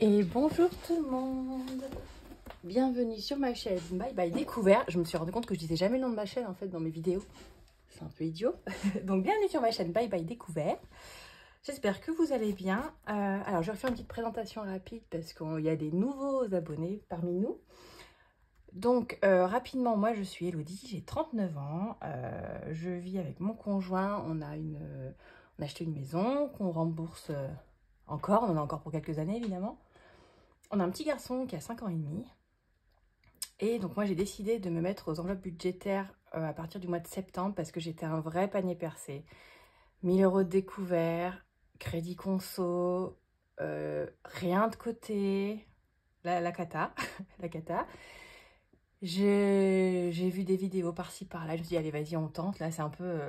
Et bonjour tout le monde, bienvenue sur ma chaîne Bye Bye Découvert. Je me suis rendu compte que je disais jamais le nom de ma chaîne en fait dans mes vidéos, c'est un peu idiot. Donc bienvenue sur ma chaîne Bye Bye Découvert. J'espère que vous allez bien. Alors je vais faire une petite présentation rapide parce qu'il y a des nouveaux abonnés parmi nous. Donc rapidement, moi je suis Elodie, j'ai 39 ans, je vis avec mon conjoint, on a acheté une maison qu'on rembourse encore, on en a encore pour quelques années évidemment. On a un petit garçon qui a 5 ans et demi. Et donc moi j'ai décidé de me mettre aux enveloppes budgétaires à partir du mois de septembre parce que j'étais un vrai panier percé. 1000 € de découvert, crédit conso, rien de côté, la cata, la cata. J'ai vu des vidéos par-ci par-là, je me suis dit allez vas-y on tente, là c'est un peu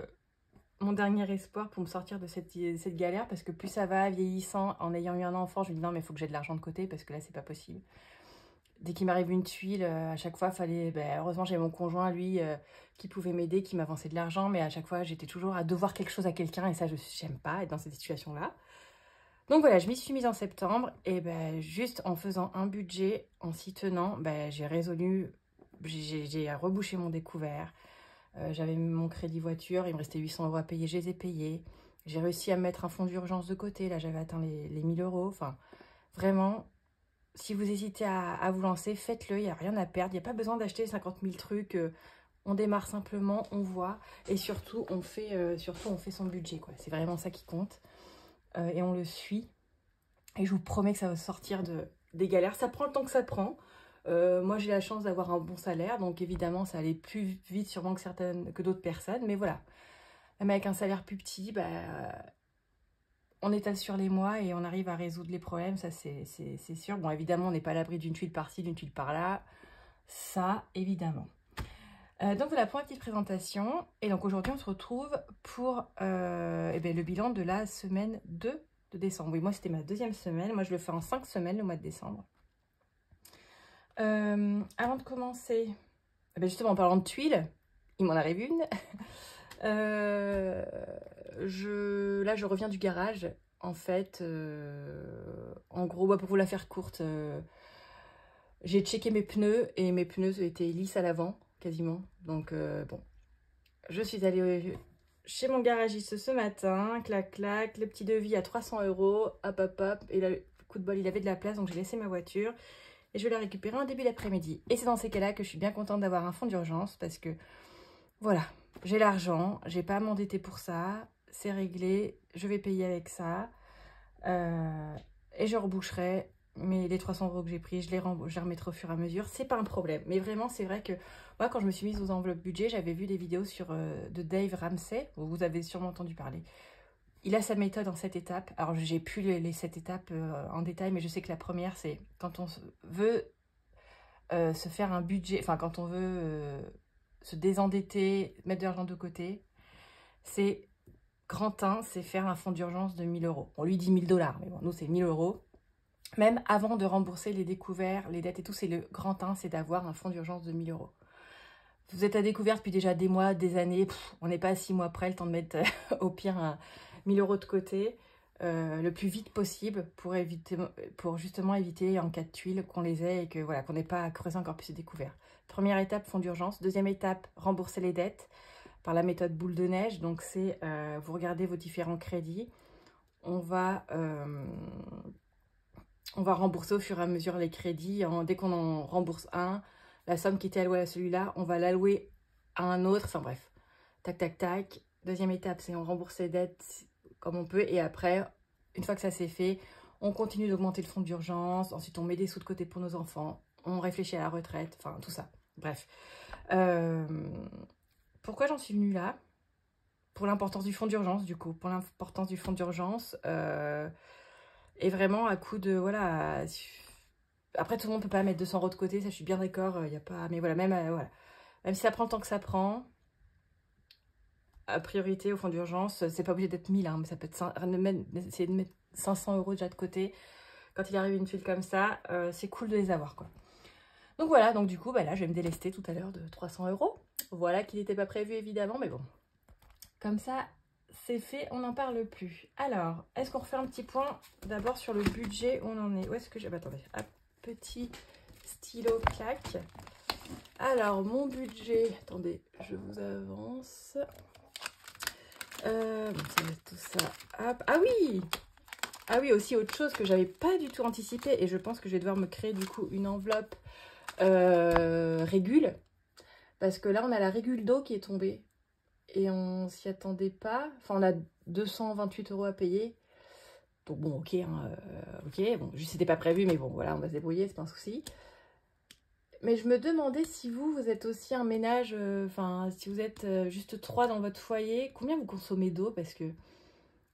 mon dernier espoir pour me sortir de cette galère parce que plus ça va vieillissant, en ayant eu un enfant, je me dis non mais il faut que j'ai de l'argent de côté parce que là c'est pas possible. Dès qu'il m'arrive une tuile, à chaque fois, fallait. Heureusement, j'ai mon conjoint, lui, qui pouvait m'aider, qui m'avançait de l'argent, mais à chaque fois, j'étais toujours à devoir quelque chose à quelqu'un, et ça, je n'aime pas être dans cette situation-là. Donc voilà, je m'y suis mise en septembre, et juste en faisant un budget, en s'y tenant, j'ai résolu, j'ai rebouché mon découvert. J'avais mon crédit voiture, il me restait 800 € à payer, je les ai payés. J'ai réussi à mettre un fonds d'urgence de côté, là, j'avais atteint les 1000 €. Enfin, vraiment. Si vous hésitez à vous lancer, faites-le, il n'y a rien à perdre. Il n'y a pas besoin d'acheter 50 000 trucs. On démarre simplement, on voit. Et surtout, on fait son budget, quoi. C'est vraiment ça qui compte. Et on le suit. Et je vous promets que ça va sortir des galères. Ça prend le temps que ça prend. Moi, j'ai la chance d'avoir un bon salaire. Donc, évidemment, ça allait plus vite sûrement que d'autres personnes. Mais voilà. Même avec un salaire plus petit, on étale sur les mois et on arrive à résoudre les problèmes, ça c'est sûr. Bon, évidemment, on n'est pas à l'abri d'une tuile par-ci, d'une tuile par-là. Ça, évidemment. Donc voilà, pour ma petite présentation. Et donc aujourd'hui, on se retrouve pour le bilan de la semaine 2 de décembre. Oui, moi, c'était ma deuxième semaine. Moi, je le fais en 5 semaines, le mois de décembre. Avant de commencer, justement, en parlant de tuiles, il m'en arrive une. Là, je reviens du garage. En fait, en gros, pour vous la faire courte, j'ai checké mes pneus et mes pneus étaient lisses à l'avant, quasiment. Donc, bon, je suis allée chez mon garagiste ce matin, clac, clac, le petit devis à 300 €, hop, hop, hop. Et là, coup de bol, il avait de la place, donc j'ai laissé ma voiture. Et je vais la récupérer en début d'après-midi. Et c'est dans ces cas-là que je suis bien contente d'avoir un fonds d'urgence parce que, voilà, j'ai l'argent, j'ai pas à m'endetter pour ça, c'est réglé, je vais payer avec ça. Et je reboucherai, mais les 300 € que j'ai pris, je les remettrai au fur et à mesure, c'est pas un problème. Mais vraiment, c'est vrai que moi, quand je me suis mise aux enveloppes budget, j'avais vu des vidéos de Dave Ramsey, vous avez sûrement entendu parler. Il a sa méthode en 7 étapes. Alors, j'ai plus les 7 étapes en détail, mais je sais que la première, c'est quand on veut se faire un budget, enfin, quand on veut se désendetter, mettre de l'argent de côté, c'est grand 1, c'est faire un fonds d'urgence de 1000 €. On lui dit 1000 $, mais bon, nous, c'est 1000 €. Même avant de rembourser les découverts, les dettes et tout, c'est le grand 1, c'est d'avoir un fonds d'urgence de 1000 €. Vous êtes à découvert depuis déjà des mois, des années, on n'est pas à 6 mois près, le temps de mettre au pire 1000 € de côté, le plus vite possible pour justement éviter en cas de tuiles qu'on les ait et que voilà, qu'on n'ait pas à creuser encore plus les découverts. Première étape, fonds d'urgence. Deuxième étape, rembourser les dettes par la méthode boule de neige. Donc c'est, vous regardez vos différents crédits, on va rembourser au fur et à mesure les crédits. Dès qu'on en rembourse un, la somme qui était allouée à celui-là, on va l'allouer à un autre. Enfin bref, tac, tac, tac. Deuxième étape, c'est on rembourse les dettes comme on peut. Et après, une fois que ça c'est fait, on continue d'augmenter le fonds d'urgence. Ensuite, on met des sous de côté pour nos enfants. On réfléchit à la retraite. Enfin, tout ça. Bref. Pourquoi j'en suis venue là? Pour l'importance du fonds d'urgence, du coup. Pour l'importance du fonds d'urgence. Et vraiment, à coup de... Voilà. Après, tout le monde ne peut pas mettre 200 € de côté. Ça, je suis bien d'accord. Il n'y a pas... Mais voilà, voilà. Même si ça prend le temps que ça prend, à priorité au fonds d'urgence, c'est pas obligé d'être 1000, hein, mais ça peut être... Essayer de mettre 500 € déjà de côté. Quand il arrive une tuile comme ça, c'est cool de les avoir, quoi. Donc voilà, donc du coup, là, je vais me délester tout à l'heure de 300 €. Voilà, qui n'était pas prévu, évidemment, mais bon. Comme ça, c'est fait, on n'en parle plus. Alors, est-ce qu'on refait un petit point d'abord sur le budget, où on en est? Où est-ce que j'ai... Bah, attendez, hop, petit stylo, clac. Alors, mon budget, attendez, je vous avance. Bon, ça va être tout ça. Hop. Ah oui! Ah oui, aussi autre chose que j'avais pas du tout anticipé, et je pense que je vais devoir me créer du coup une enveloppe régule. Parce que là, on a la régule d'eau qui est tombée. Et on s'y attendait pas. Enfin, on a 228 € à payer. Donc bon, ok, hein, ok. Bon, juste c'était pas prévu, mais bon, voilà, on va se débrouiller, c'est pas un souci. Mais je me demandais si vous êtes aussi un ménage, enfin, si vous êtes juste 3 dans votre foyer, combien vous consommez d'eau? Parce que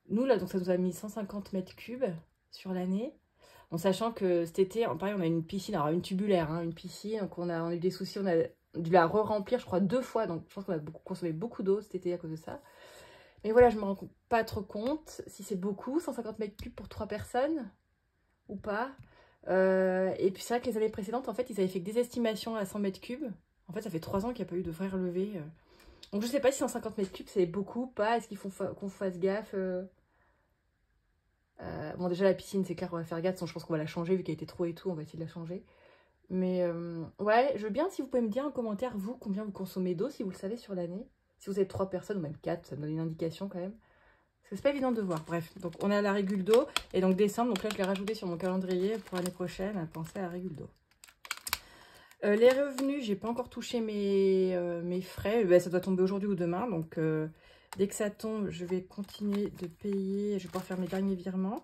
nous, là, donc ça nous a mis 150 mètres cubes sur l'année. En sachant que cet été, pareil, on a une piscine, alors une tubulaire, hein, une piscine, donc on a eu des soucis, on a dû la re-remplir, je crois, 2 fois, donc je pense qu'on a consommé beaucoup d'eau cet été à cause de ça. Mais voilà, je me rends pas trop compte si c'est beaucoup, 150 mètres cubes pour 3 personnes, ou pas. Et puis c'est vrai que les années précédentes, en fait, ils avaient fait que des estimations à 100 mètres cubes. En fait, ça fait 3 ans qu'il n'y a pas eu de vrai relevé. Donc je sais pas si 150 mètres cubes, c'est beaucoup, pas, est-ce qu'il faut qu'on fasse gaffe bon, déjà, la piscine, c'est clair qu'on va faire gaffe. Je pense qu'on va la changer, vu qu'elle était trop et tout, on va essayer de la changer. Mais ouais, je veux bien si vous pouvez me dire en commentaire, vous, combien vous consommez d'eau, si vous le savez sur l'année. Si vous êtes 3 personnes, ou même 4, ça me donne une indication quand même. Parce que c'est pas évident de voir. Bref, donc on a la régule d'eau. Et donc décembre, donc là, je l'ai rajouté sur mon calendrier pour l'année prochaine, à penser à la régule d'eau. Les revenus, j'ai pas encore touché mes frais. Ben, ça doit tomber aujourd'hui ou demain. Donc dès que ça tombe, je vais continuer de payer. Je vais pouvoir faire mes derniers virements.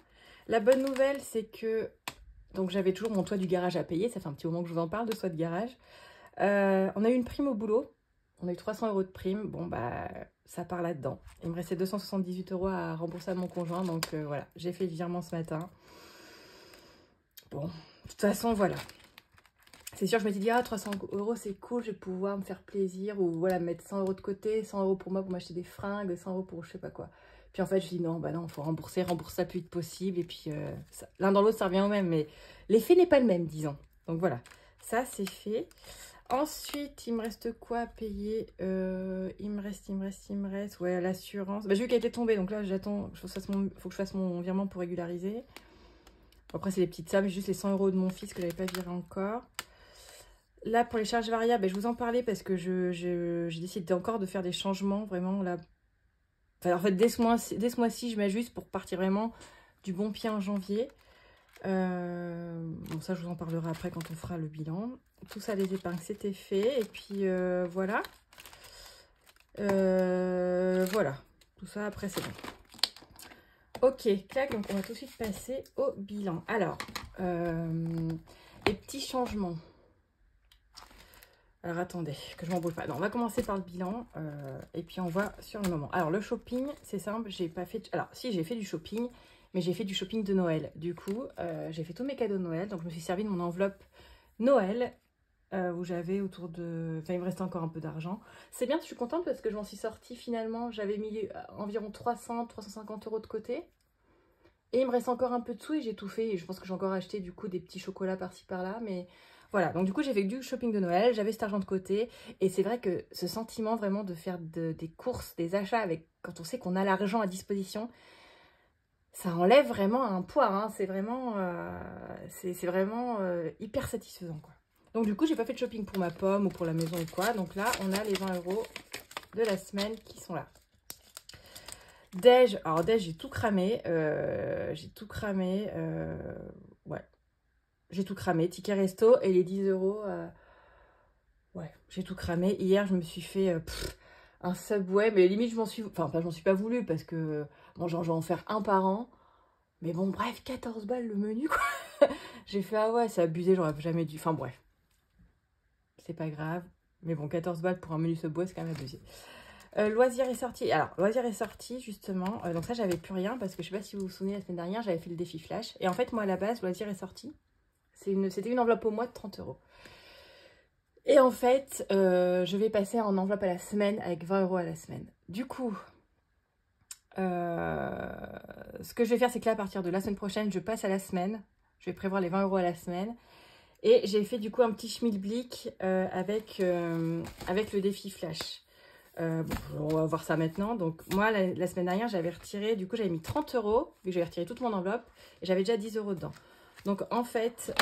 La bonne nouvelle, c'est que donc j'avais toujours mon toit du garage à payer. Ça fait un petit moment que je vous en parle de toit de garage. On a eu une prime au boulot. On a eu 300 € de prime. Bon, bah, ça part là-dedans. Il me restait 278 € à rembourser à mon conjoint. Donc voilà, j'ai fait le virement ce matin. Bon, de toute façon, voilà. C'est sûr, je m'étais dit, ah, 300 € c'est cool, je vais pouvoir me faire plaisir. Ou voilà, mettre 100 € de côté, 100 € pour moi pour m'acheter des fringues, 100 € pour je sais pas quoi. Puis en fait, je dis non, bah non, il faut rembourser ça le plus vite possible. Et puis l'un dans l'autre, ça revient au même. Mais l'effet n'est pas le même, disons. Donc voilà, ça c'est fait. Ensuite, il me reste quoi à payer? Il me reste. Ouais, l'assurance. Bah, j'ai vu qu'elle était tombée, donc là, j'attends. Faut que je fasse mon virement pour régulariser. Après, c'est des petites sommes, juste les 100 € de mon fils que je n'avais pas viré encore. Là, pour les charges variables, bah, je vous en parlais parce que j'ai décidé encore de faire des changements, vraiment, là. Enfin, en fait, dès ce mois-ci, je m'ajuste pour partir vraiment du bon pied en janvier. Bon, ça, je vous en parlerai après quand on fera le bilan. Tout ça, les épargnes, c'était fait. Et puis, voilà. Voilà. Tout ça, après, c'est bon. Ok, clac. Donc, on va tout de suite passer au bilan. Alors, les petits changements. Alors, attendez, que je m'embrouille pas. Non, on va commencer par le bilan. Et puis, on voit sur le moment. Alors, le shopping, c'est simple. J'ai pas fait... Alors, si, j'ai fait du shopping... Mais j'ai fait du shopping de Noël. Du coup, j'ai fait tous mes cadeaux de Noël. Donc, je me suis servi de mon enveloppe Noël. Où j'avais autour de... Enfin, il me restait encore un peu d'argent. C'est bien, je suis contente parce que je m'en suis sortie finalement. J'avais mis environ 350 € de côté. Et il me reste encore un peu de sous et j'ai tout fait. Et je pense que j'ai encore acheté du coup des petits chocolats par-ci par-là. Mais voilà, donc du coup, j'ai fait du shopping de Noël. J'avais cet argent de côté. Et c'est vrai que ce sentiment vraiment de faire des courses, des achats avec quand on sait qu'on a l'argent à disposition... Ça enlève vraiment un poids, hein. C'est vraiment hyper satisfaisant, quoi. Donc du coup, j'ai pas fait de shopping pour ma pomme ou pour la maison ou quoi. Donc là, on a les 20 € de la semaine qui sont là. Déj, alors Déj, j'ai tout cramé. Ouais, j'ai tout cramé. Ticket resto et les 10 €. Ouais, j'ai tout cramé. Hier, je me suis fait... un Subway, mais limite je m'en suis... Enfin, je m'en suis pas voulu parce que... Bon, genre, je vais en faire un par an. Mais bon, bref, 14 balles le menu, quoi. J'ai fait, ah ouais, c'est abusé, j'aurais jamais dû... Enfin, bref. C'est pas grave. Mais bon, 14 balles pour un menu Subway, c'est quand même abusé. Loisirs et sorties. Alors, loisirs et sorties, justement. Donc ça, j'avais plus rien parce que je sais pas si vous vous souvenez, la semaine dernière, j'avais fait le défi Flash. Et en fait, moi, à la base, loisirs et sorties, c'était une enveloppe au mois de 30 €. Et en fait, je vais passer en enveloppe à la semaine avec 20 € à la semaine. Du coup, ce que je vais faire, c'est que là, à partir de la semaine prochaine, je passe à la semaine. Je vais prévoir les 20 € à la semaine. Et j'ai fait du coup un petit schmilblick avec le défi Flash. Bon, on va voir ça maintenant. Donc moi, la semaine dernière, j'avais retiré, du coup, j'avais mis 30 €, vu que j'avais retiré toute mon enveloppe, et j'avais déjà 10 € dedans. Donc en fait,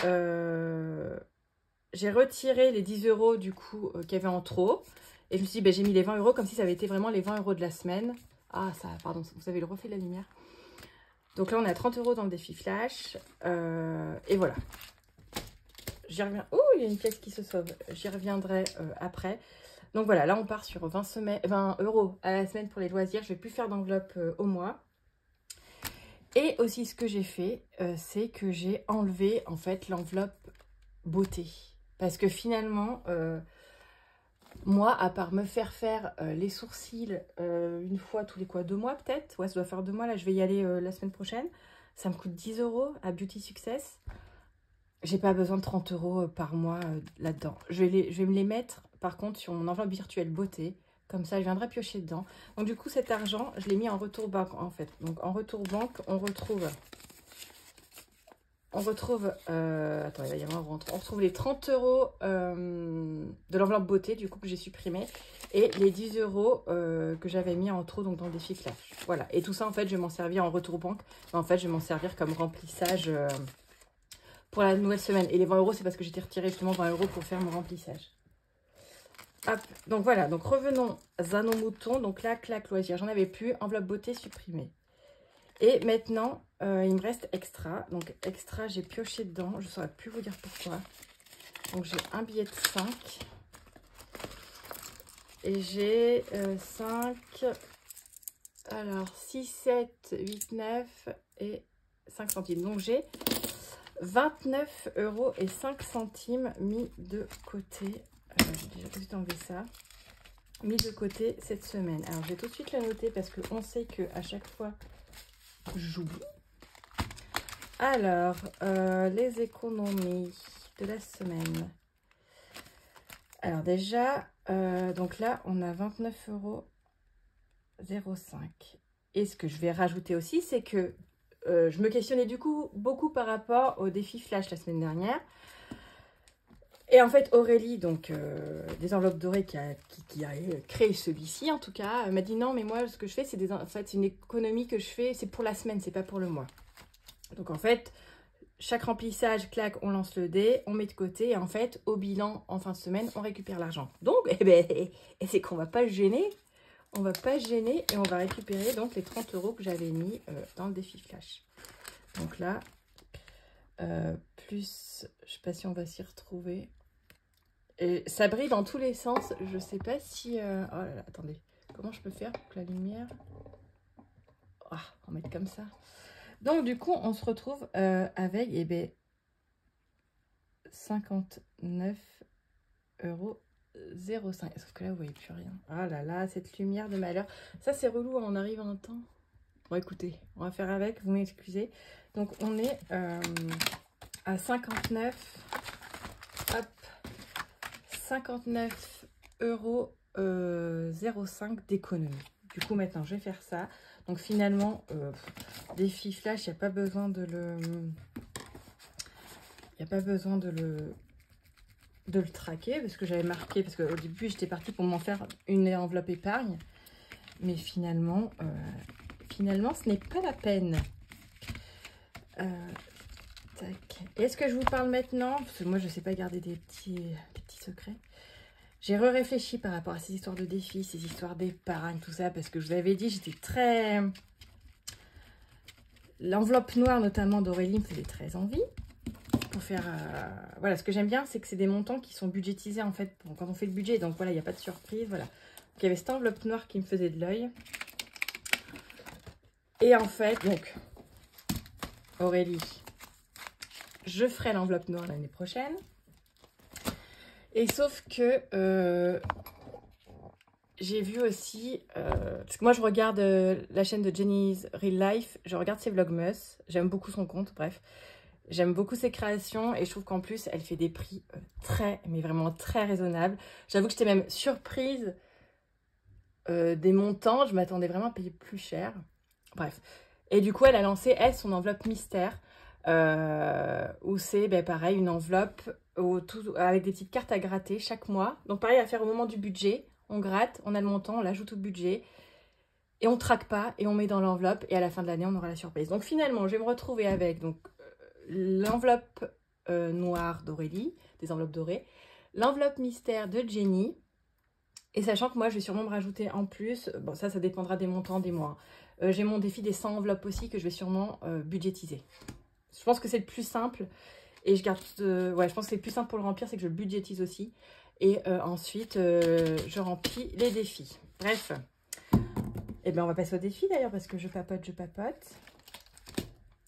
j'ai retiré les 10 € du coup qu'il y avait en trop. Et je me suis dit, ben, j'ai mis les 20 € comme si ça avait été vraiment les 20 € de la semaine. Ah, ça, pardon, vous avez le reflet de la lumière. Donc là, on est à 30 € dans le défi flash. Et voilà. J'y reviens. Oh, il y a une pièce qui se sauve. J'y reviendrai après. Donc voilà, là, on part sur 20 € à la semaine pour les loisirs. Je ne vais plus faire d'enveloppe au mois. Et aussi, ce que j'ai fait, c'est que j'ai enlevé, en fait, l'enveloppe beauté. Parce que finalement, moi, à part me faire les sourcils une fois tous les 2 mois peut-être. Ouais, ça doit faire 2 mois. Là, je vais y aller la semaine prochaine. Ça me coûte 10 € à Beauty Success. J'ai pas besoin de 30 € par mois là-dedans. Je vais me les mettre, par contre, sur mon enveloppe virtuelle beauté. Comme ça, je viendrai piocher dedans. Donc, du coup, cet argent, je l'ai mis en retour banque, en fait. Donc, en retour banque, on retrouve... attends, il va y avoir, on retrouve les 30 € de l'enveloppe beauté, du coup, que j'ai supprimé. Et les 10 € que j'avais mis en trop, donc dans le défi flash. Voilà. Et tout ça, en fait, je vais m'en servir en retour banque. Mais en fait, je vais m'en servir comme remplissage pour la nouvelle semaine. Et les 20 €, c'est parce que j'étais retiré justement 20 € pour faire mon remplissage. Hop. Donc voilà. Donc revenons à nos moutons. Donc là, claque loisir. J'en avais plus. Enveloppe beauté supprimée. Et maintenant, il me reste extra. Donc extra, j'ai pioché dedans. Je ne saurais plus vous dire pourquoi. Donc j'ai un billet de 5. Et j'ai 5. Alors 6, 7, 8, 9 et 5 centimes. Donc j'ai 29,05 € mis de côté. J'ai déjà tout de suite enlevé ça. Mis de côté cette semaine. Alors je vais tout de suite le noter parce qu'on sait qu'à chaque fois, j'oublie. Alors, les économies de la semaine. Alors déjà, donc là, on a 29,05 €. Et ce que je vais rajouter aussi, c'est que je me questionnais du coup beaucoup par rapport au défi flash la semaine dernière. Et en fait, Aurélie, donc des enveloppes dorées qui a créé celui-ci, en tout cas, m'a dit non, mais moi, ce que je fais, c'est en fait, une économie que je fais, c'est pour la semaine, c'est pas pour le mois. Donc en fait, chaque remplissage, clac, on lance le dé, on met de côté, et en fait, au bilan, en fin de semaine, on récupère l'argent. Donc, c'est qu'on va pas se gêner. On va pas se gêner et on va récupérer donc les 30 € que j'avais mis dans le défi flash. Donc là, plus, je sais pas si on va s'y retrouver. Et ça brille dans tous les sens. Je sais pas si... oh là là, attendez. Comment je peux faire pour que la lumière... Ah, on va mettre comme ça. Donc du coup, on se retrouve avec 59,05 €. Sauf que là, vous voyez plus rien. Ah là là, cette lumière de malheur. Ça, c'est relou, on arrive en temps. Bon, écoutez, on va faire avec, vous m'excusez. Donc, on est à 59. Hop. 59,05 € d'économie. Du coup, maintenant, je vais faire ça. Donc, finalement, défi flash, il n'y a pas besoin de le... Il n'y a pas besoin de le traquer, parce que j'avais marqué, parce qu'au début, j'étais partie pour m'en faire une enveloppe épargne. Mais finalement, ce n'est pas la peine. Tac. Est-ce que je vous parle maintenant? Parce que moi, je ne sais pas garder des petits secrets. J'ai réfléchi par rapport à ces histoires de défis, ces histoires d'épargne, tout ça, parce que je vous avais dit, j'étais très... L'enveloppe noire, notamment d'Aurélie, me faisait très envie. Pour faire... Voilà, ce que j'aime bien, c'est que c'est des montants qui sont budgétisés, en fait, quand on fait le budget. Donc voilà, il n'y a pas de surprise, voilà. Donc il y avait cette enveloppe noire qui me faisait de l'œil. Et en fait, donc, Aurélie, je ferai l'enveloppe noire l'année prochaine. Et sauf que j'ai vu aussi, parce que moi je regarde la chaîne de Jenny's Real Life, je regarde ses vlogmas, j'aime beaucoup son compte, bref. J'aime beaucoup ses créations et je trouve qu'en plus elle fait des prix mais vraiment très raisonnables. J'avoue que j'étais même surprise des montants, je m'attendais vraiment à payer plus cher. Bref. Et du coup elle a lancé, elle, son enveloppe mystère, où c'est pareil, une enveloppe avec des petites cartes à gratter chaque mois. Donc pareil à faire au moment du budget. on gratte, on a le montant, on l'ajoute au budget. Et on traque pas et on met dans l'enveloppe. Et à la fin de l'année, on aura la surprise. Donc finalement, je vais me retrouver avec l'enveloppe noire d'Aurélie, des enveloppes dorées. L'enveloppe mystère de Jenny. Et sachant que moi, je vais sûrement me rajouter en plus. Bon, ça dépendra des montants, des mois. J'ai mon défi des 100 enveloppes aussi que je vais sûrement budgétiser. Je pense que c'est le plus simple. Et je garde... ouais, je pense que c'est le plus simple pour le remplir, c'est que je le budgétise aussi. Et ensuite, je remplis les défis. Bref. Et bien, on va passer au défi d'ailleurs parce que je papote, je papote.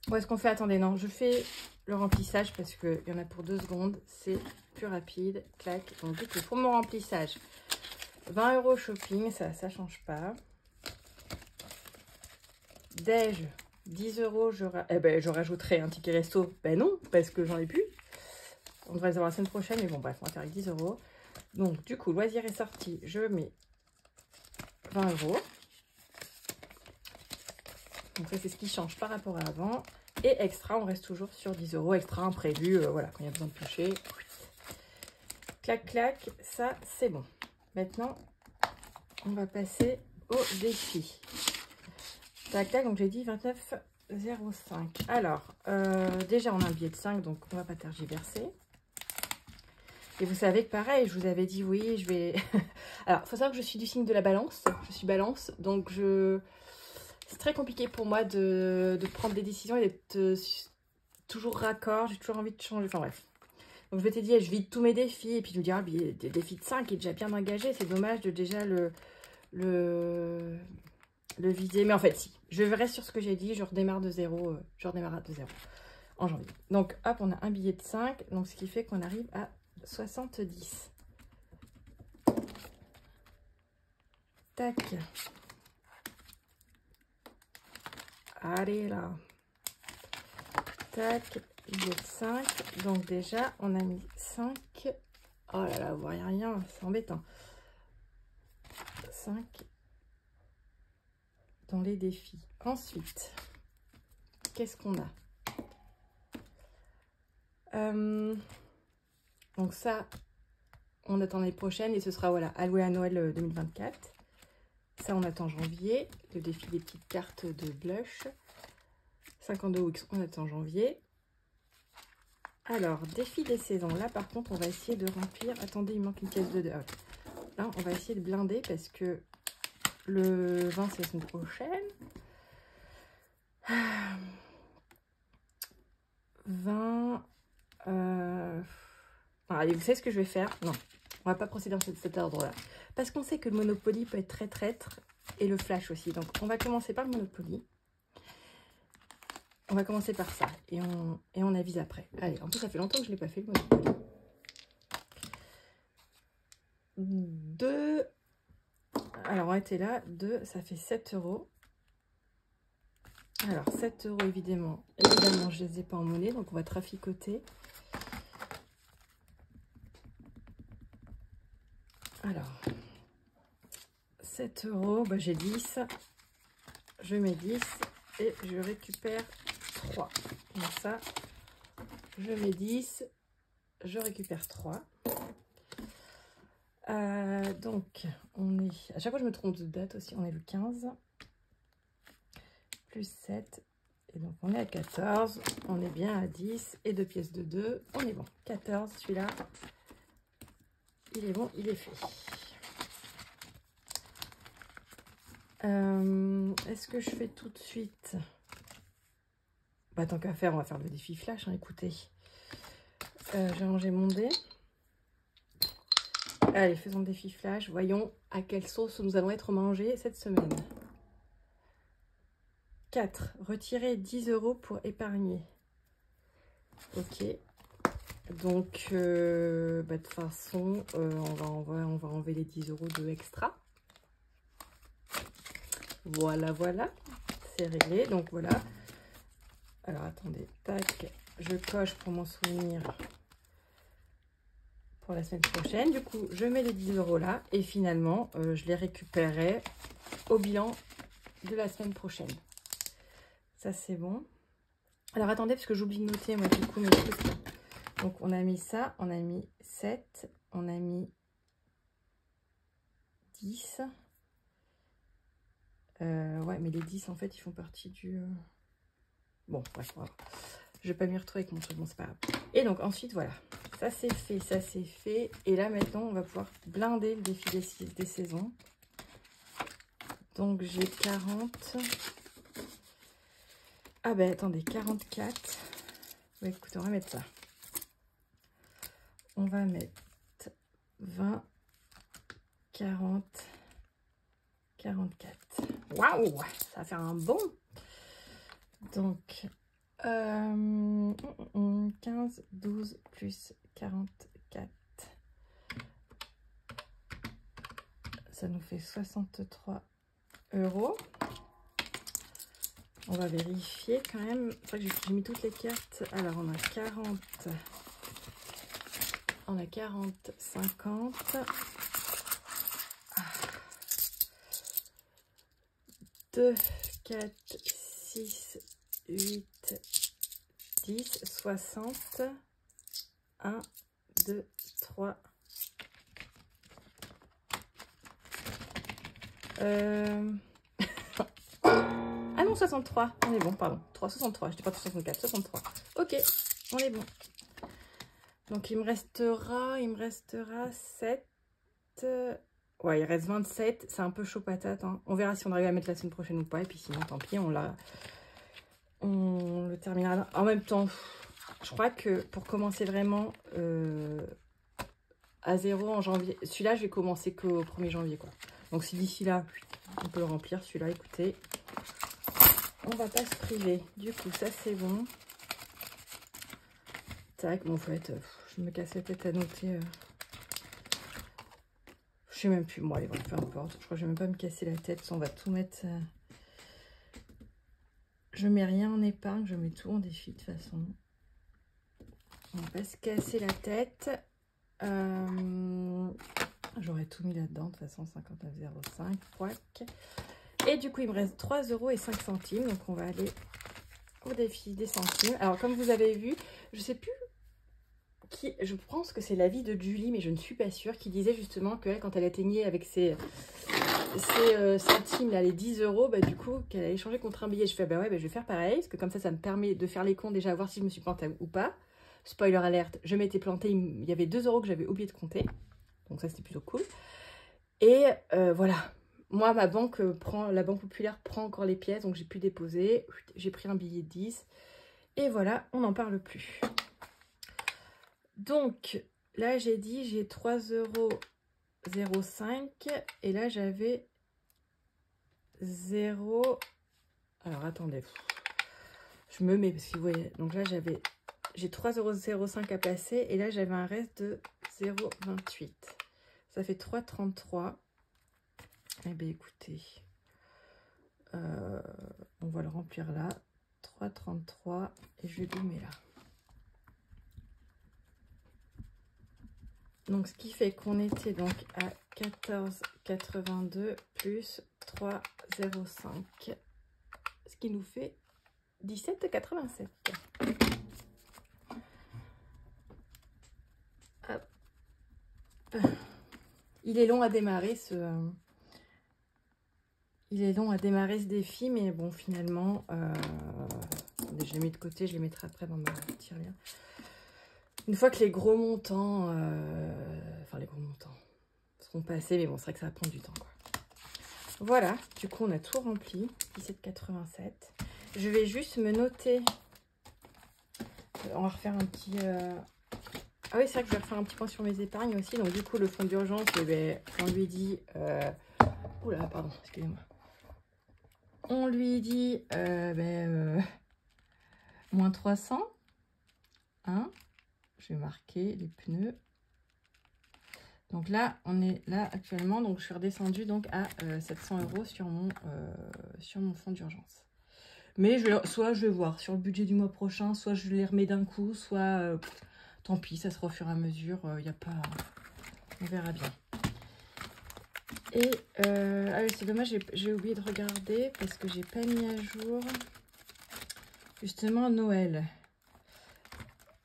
Où est-ce qu'on fait? Attendez, non, je fais le remplissage parce qu'il y en a pour 2 secondes. C'est plus rapide. Clac. Donc, du coup, pour mon remplissage, 20 € shopping, ça ne change pas. Déj, 10 €. Eh ben, je rajouterai un ticket resto. Ben non, parce que j'en ai plus. On devrait les avoir la semaine prochaine, mais bon, bref, on va faire avec 10 €. Donc, du coup, loisir est sorti. Je mets 20 €. Donc ça, c'est ce qui change par rapport à avant. Et extra, on reste toujours sur 10 €. Extra imprévu, voilà, quand il y a besoin de toucher. Clac, clac, ça, c'est bon. Maintenant, on va passer au défi. Tac, tac, donc j'ai dit 29,05. Alors, déjà, on a un billet de 5, donc on va pas tergiverser. Et vous savez que pareil, je vous avais dit, oui, je vais... Alors, il faut savoir que je suis du signe de la balance. Je suis balance, donc c'est très compliqué pour moi de prendre des décisions et d'être toujours raccord. J'ai toujours envie de changer. Enfin bref. Donc je m'étais dit, je vide tous mes défis. Et puis je me dis, ah, des défis de 5 est déjà bien engagé. C'est dommage de déjà le vider. Mais en fait, si. Je reste sur ce que j'ai dit. Je redémarre de zéro. Je redémarre de zéro en janvier. Donc hop, on a un billet de 5. Donc ce qui fait qu'on arrive à 70. Tac. Allez là. Tac, billet de 5. Donc déjà, on a mis 5. Oh là là, vous voyez rien, c'est embêtant. 5 dans les défis. Ensuite, qu'est-ce qu'on a? Donc ça, on attend l'année prochaine et ce sera, voilà, alloué à Noël 2024. Ça, on attend janvier. Le défi des petites cartes de blush. 52 Wix, on attend janvier. Alors, défi des saisons. Là, par contre, on va essayer de remplir. Attendez, il manque une pièce de... Là, on va essayer de blinder parce que le 20, c'est la semaine prochaine. 20... Allez, vous savez ce que je vais faire? Non, on va pas procéder dans cet ordre-là. Parce qu'on sait que le Monopoly peut être très traître et le Flash aussi. Donc, on va commencer par le Monopoly. On va commencer par ça et on avise après. Allez, en plus, ça fait longtemps que je ne l'ai pas fait, le Monopoly. 2. Alors, on était là. 2, ça fait 7 €. Alors, 7 € évidemment. Évidemment, je ne les ai pas en monnaie, donc on va traficoter. Alors, 7 €, bah, j'ai 10. Je mets 10 et je récupère 3. Donc ça, je mets 10, je récupère 3. Donc, on est... À chaque fois, je me trompe de date aussi. On est le 15. Plus 7. Et donc, on est à 14. On est bien à 10. Et 2 pièces de 2. On est bon. 14, celui-là. Il est bon, il est fait. Est-ce que je fais tout de suite? Bah, tant qu'à faire, on va faire le défi flash, hein, écoutez. J'ai rangé mon dé. Allez, faisons le défi flash. Voyons à quelle sauce nous allons être mangés cette semaine. 4. Retirer 10 € pour épargner. Ok. Donc, bah, de toute façon, on va enlever les 10 € de extra. Voilà, voilà. C'est réglé. Donc, voilà. Alors, attendez. Tac. Je coche pour m'en souvenir pour la semaine prochaine. Du coup, je mets les 10 € là. Et finalement, je les récupérerai au bilan de la semaine prochaine. Ça, c'est bon. Alors, attendez, parce que j'oublie de noter, moi, du coup, mes trucs. Donc, on a mis ça. On a mis 7. On a mis 10. Ouais, mais les 10, en fait, ils font partie du... Bon, bref, voilà. Je vais pas m'y retrouver avec mon truc, bon, c'est pas grave. Et donc, ensuite, voilà. Ça, c'est fait, ça, c'est fait. Et là, maintenant, on va pouvoir blinder le défi des saisons. Donc, j'ai 40. Ah, ben, attendez, 44. Ouais, écoutez, on va mettre ça. On va mettre 20, 40, 44. Waouh, ça va faire un bon. Donc, 15, 12 plus 44. Ça nous fait 63 €. On va vérifier quand même. J'ai mis toutes les cartes. Alors, on a 40. On a 40, 50. 2, 4, 6, 8, 10, 60. 1, 2, 3. Ah non, 63. On est bon, pardon. 63. Je dis pas 64, 63. Ok, on est bon. Donc, il me restera 7. Ouais, il reste 27. C'est un peu chaud patate. Hein. On verra si on arrive à mettre la semaine prochaine ou pas. Et puis sinon, tant pis, on le terminera. En même temps, je crois que pour commencer vraiment à 0 en janvier, celui-là, je vais commencer qu'au 1er janvier, quoi. Donc, si d'ici là, on peut le remplir, celui-là, écoutez, on va pas se priver. Du coup, ça, c'est bon. Tac, bon, en fait, je me casse la tête à noter. Je sais même plus. Bon, allez, bon, peu importe. Je crois que je vais même pas me casser la tête. On va tout mettre. Je mets rien en épargne. Je mets tout en défi de toute façon. On va pas se casser la tête. J'aurais tout mis là-dedans. De toute façon, 59,05. Quack. Et du coup, il me reste 3,05 €. Donc, on va aller au défi des centimes. Alors, comme vous avez vu, je sais plus. Je pense que c'est l'avis de Julie, mais je ne suis pas sûre, qui disait justement que quand elle atteignait avec ses centimes, là, les 10 €, bah, du coup, qu'elle allait changer contre un billet. Je fais, bah ouais, bah, je vais faire pareil, parce que comme ça me permet de faire les comptes, déjà, voir si je me suis plantée ou pas. Spoiler alerte, je m'étais plantée, il y avait 2 € que j'avais oublié de compter. Donc ça, c'était plutôt cool. Et voilà, moi, la Banque Populaire prend encore les pièces, donc j'ai pu déposer. J'ai pris un billet de 10. Et voilà, on n'en parle plus. Donc, là, j'ai dit, j'ai 3,05 €. Et là, j'avais 0... Alors, attendez. Je me mets, parce que vous voyez. Donc là, j'ai 3,05 € à placer. Et là, j'avais un reste de 0,28. Ça fait 3,33. Eh bien, écoutez. On va le remplir là. 3,33. Et je le mets là. Donc, ce qui fait qu'on était donc à 14,82 plus 3,05. Ce qui nous fait 17,87. Il est long à démarrer ce... Il est long à démarrer ce défi, mais bon, finalement, je l'ai mis de côté, je les mettrai après dans ma tirelire. Une fois que les gros montants, enfin les gros montants seront passés, mais bon, c'est vrai que ça va prendre du temps, quoi. Voilà, du coup, on a tout rempli, 17,87. Je vais juste me noter, on va refaire un petit... Ah oui, c'est vrai que je vais refaire un petit point sur mes épargnes aussi. Donc du coup, le fonds d'urgence, eh ben, on lui dit... Oula, pardon, excusez-moi. On lui dit moins 300. Hein, je vais marquer les pneus. Donc là, on est là actuellement. Donc je suis redescendue donc à 700 € sur mon fonds d'urgence. Mais soit je vais voir sur le budget du mois prochain, soit je les remets d'un coup, soit tant pis, ça sera au fur et à mesure. Il n'y a pas... On verra bien. Et ah oui, c'est dommage, j'ai oublié de regarder parce que j'ai pas mis à jour justement Noël.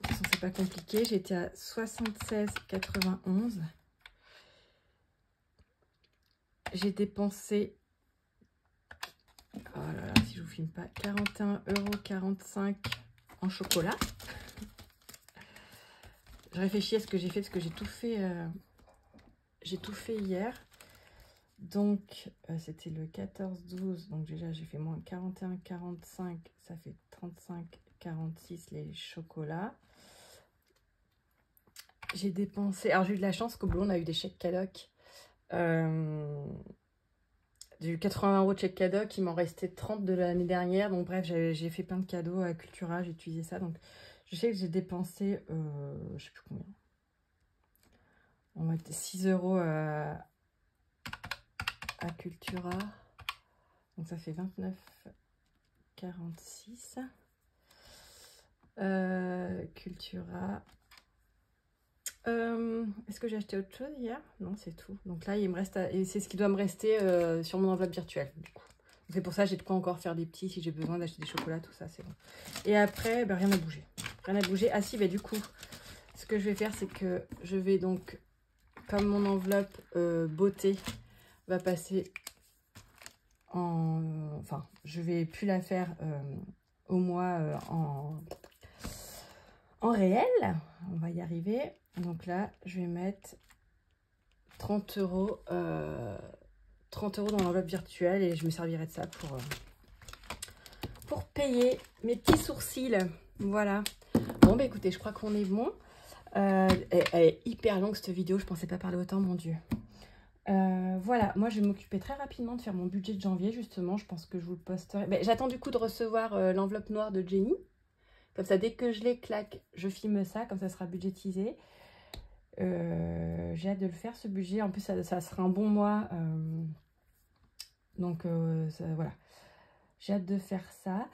C'est pas compliqué, j'étais à 76,91. j'ai dépensé, oh là là, si je vous filme pas, 41,45 € en chocolat. Je réfléchis à ce que j'ai fait parce que j'ai tout fait hier. Donc, c'était le 14-12. Donc, déjà, j'ai fait moins 41,45. Ça fait 35,46 les chocolats. J'ai dépensé... Alors, j'ai eu de la chance qu'au boulot, on a eu des chèques cadoc. J'ai eu 80 € de chèque cadoc. Il m'en restait 30 de l'année dernière. Donc, bref, j'ai fait plein de cadeaux à Cultura. J'ai utilisé ça. Donc, je sais que j'ai dépensé... je sais plus combien. On va être 6 € à Cultura. Donc ça fait 29,46. Cultura. Est-ce que j'ai acheté autre chose hier? Non, c'est tout. Donc là, il me reste, et c'est ce qui doit me rester sur mon enveloppe virtuelle. Du coup, c'est pour ça que j'ai de quoi encore faire des petits si j'ai besoin d'acheter des chocolats, tout ça, c'est bon. Et après, ben, rien n'a bougé. Rien n'a bougé. Ah si, ben, du coup, ce que je vais faire, c'est que je vais donc, comme mon enveloppe beauté va passer en... Enfin, je vais plus la faire au mois en réel. On va y arriver. Donc là, je vais mettre 30 €. 30 € dans l'enveloppe virtuelle et je me servirai de ça pour payer mes petits sourcils. Voilà. Bon, bah écoutez, je crois qu'on est bon. Elle est hyper longue cette vidéo. Je pensais pas parler autant, mon Dieu. Voilà, moi je vais m'occuper très rapidement de faire mon budget de janvier, justement. Je pense que je vous le posterai. Ben, j'attends du coup de recevoir l'enveloppe noire de Jenny. Comme ça, dès que je les claque, je filme ça, comme ça sera budgétisé. J'ai hâte de le faire, ce budget. En plus, ça sera un bon mois. Donc, voilà. J'ai hâte de faire ça.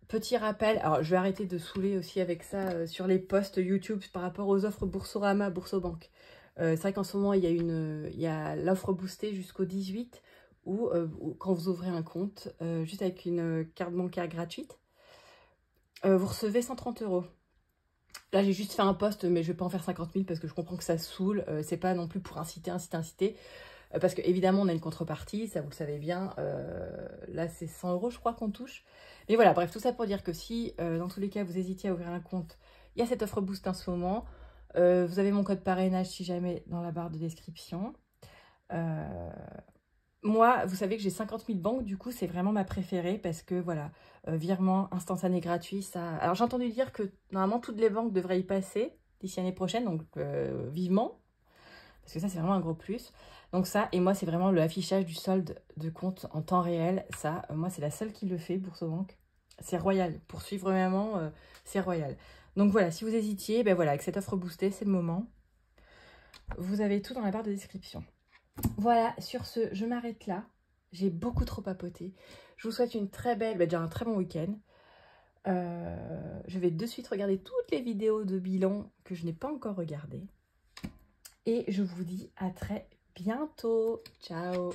Petit rappel, alors je vais arrêter de saouler aussi avec ça sur les posts YouTube par rapport aux offres Boursorama, Boursobank. C'est vrai qu'en ce moment, il y a l'offre boostée jusqu'au 18 où quand vous ouvrez un compte, juste avec une carte bancaire gratuite, vous recevez 130 €. Là, j'ai juste fait un post, mais je ne vais pas en faire 50 000 parce que je comprends que ça saoule. C'est pas non plus pour inciter. Parce que évidemment, on a une contrepartie, ça vous le savez bien. Là, c'est 100 € je crois qu'on touche. Mais voilà, bref, tout ça pour dire que si, dans tous les cas, vous hésitiez à ouvrir un compte, il y a cette offre boost en ce moment. Vous avez mon code parrainage si jamais dans la barre de description. Moi, vous savez que j'ai 50 000 banques, du coup, c'est vraiment ma préférée parce que, voilà, virement instantané gratuit, ça... Alors, j'ai entendu dire que, normalement, toutes les banques devraient y passer d'ici l'année prochaine, donc vivement, parce que ça, c'est vraiment un gros plus. Donc ça, et moi, c'est vraiment l'affichage du solde de compte en temps réel. Ça, moi, c'est la seule qui le fait, Boursobank. C'est royal. Pour suivre vraiment, c'est royal. Donc voilà, si vous hésitiez, ben voilà, avec cette offre boostée, c'est le moment. Vous avez tout dans la barre de description. Voilà, sur ce, je m'arrête là. J'ai beaucoup trop papoté. Je vous souhaite une très belle, déjà un très bon week-end. Je vais de suite regarder toutes les vidéos de bilan que je n'ai pas encore regardées. Et je vous dis à très bientôt. Ciao!